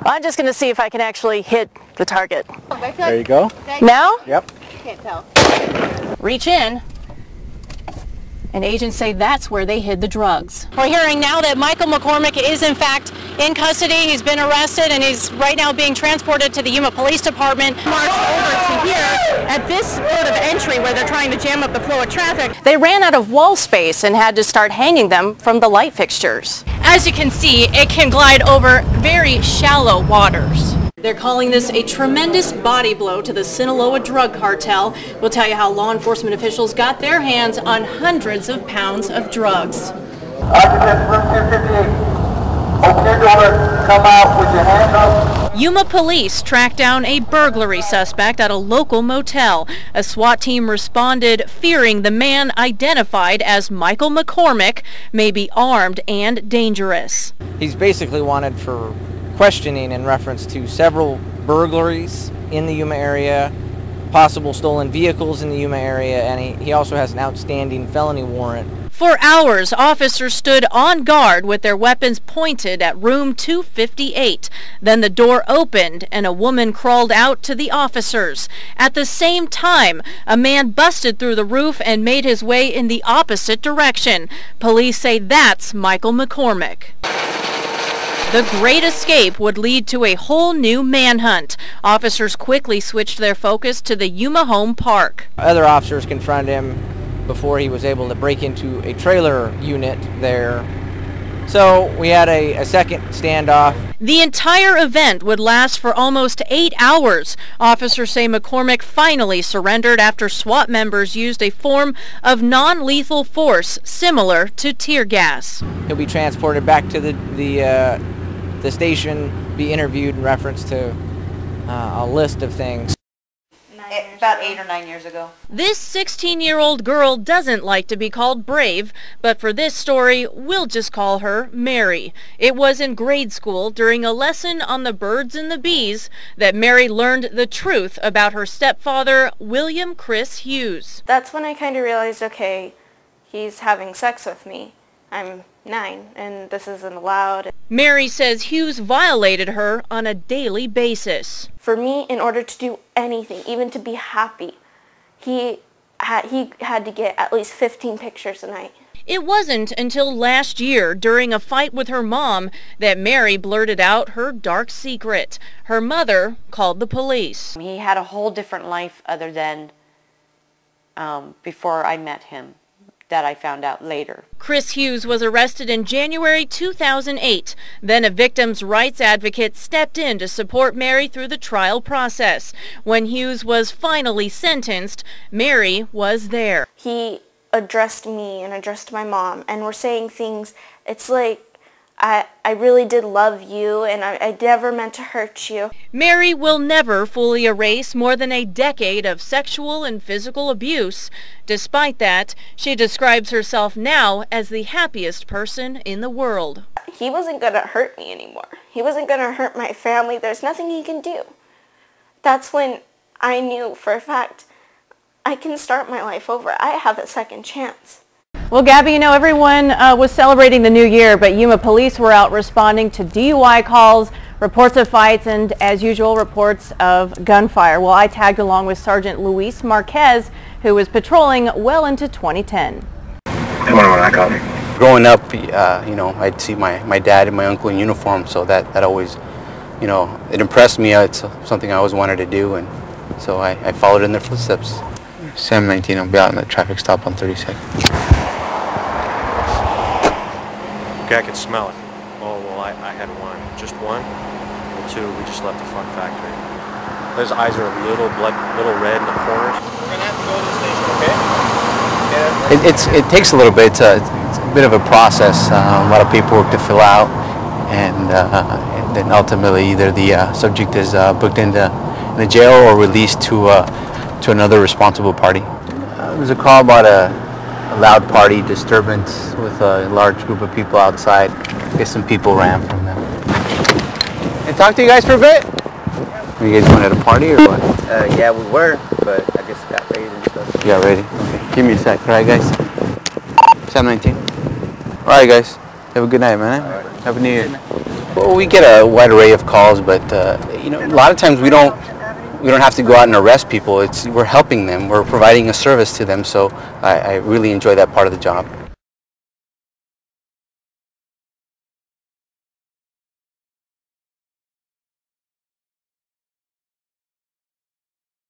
I'm just going to see if I can actually hit the target. There you go. Now? Yep. Can't tell. Reach in. And agents say that's where they hid the drugs. We're hearing now that Michael McCormick is in fact in custody. He's been arrested and he's right now being transported to the Yuma Police Department. Marched over to here at this port of entry where they're trying to jam up the flow of traffic. They ran out of wall space and had to start hanging them from the light fixtures. As you can see, it can glide over very shallow waters. They're calling this a tremendous body blow to the Sinaloa drug cartel. We'll tell you how law enforcement officials got their hands on hundreds of pounds of drugs. Occupant room 258, open your door, come out with your hands up. Yuma police tracked down a burglary suspect at a local motel. A SWAT team responded, fearing the man identified as Michael McCormick may be armed and dangerous. He's basically wanted for questioning in reference to several burglaries in the Yuma area, possible stolen vehicles in the Yuma area, and he also has an outstanding felony warrant. For hours, officers stood on guard with their weapons pointed at room 258. Then the door opened and a woman crawled out to the officers. At the same time, a man busted through the roof and made his way in the opposite direction. Police say that's Michael McCormick. The great escape would lead to a whole new manhunt. Officers quickly switched their focus to the Yuma Home Park. Other officers confronted him before he was able to break into a trailer unit there. So we had a second standoff. The entire event would last for almost 8 hours. Officers say McCormick finally surrendered after SWAT members used a form of non-lethal force similar to tear gas. He'll be transported back to the station, be interviewed in reference to a list of things. About 8 or 9 years ago. This 16-year-old girl doesn't like to be called brave, but for this story, we'll just call her Mary. It was in grade school during a lesson on the birds and the bees that Mary learned the truth about her stepfather, William Chris Hughes. That's when I kind of realized, okay, he's having sex with me. I'm 9 and this isn't allowed. Mary says Hughes violated her on a daily basis. For me, in order to do anything, even to be happy, he had to get at least 15 pictures a night. It wasn't until last year, during a fight with her mom, that Mary blurted out her dark secret. Her mother called the police. He had a whole different life other than before I met him, that I found out later. Chris Hughes was arrested in January 2008. Then a victims' rights advocate stepped in to support Mary through the trial process. When Hughes was finally sentenced, Mary was there. He addressed me and addressed my mom and were saying things, it's like, I really did love you and I never meant to hurt you. Mary will never fully erase more than a decade of sexual and physical abuse. Despite that, she describes herself now as the happiest person in the world. He wasn't going to hurt me anymore. He wasn't going to hurt my family. There's nothing he can do. That's when I knew for a fact I can start my life over. I have a second chance. Well, Gabby, you know, everyone was celebrating the new year, but Yuma police were out responding to DUI calls, reports of fights, and as usual, reports of gunfire. Well, I tagged along with Sergeant Luis Marquez, who was patrolling well into 2010. Growing up, you know, I'd see my dad and my uncle in uniform, so that always, you know, it impressed me. It's something I always wanted to do, and so I followed in their footsteps. 719, I'll be out in the traffic stop on 32nd. Okay, I could smell it. Oh, well, I had one. Just one? Well, two, we just left the Fun Factory. His eyes are a little red in the corners. We're going to have to go to the station, okay? It takes a little bit. It's a bit of a process, a lot of paperwork to fill out, and then ultimately either the subject is booked into the jail or released to another responsible party. There was a call about a loud party disturbance with a large group of people outside. I guess some people ran from them. Can I talk to you guys for a bit? Were you guys going at a party or what? Yeah, we were, but I guess got ready and stuff. You got ready? Okay. Give me a sec. All right, guys. 719. All right, guys. Have a good night, man. Happy New Year. Well, we get a wide array of calls, but you know, a lot of times we don't have to go out and arrest people. We're helping them. We're providing a service to them. So I really enjoy that part of the job.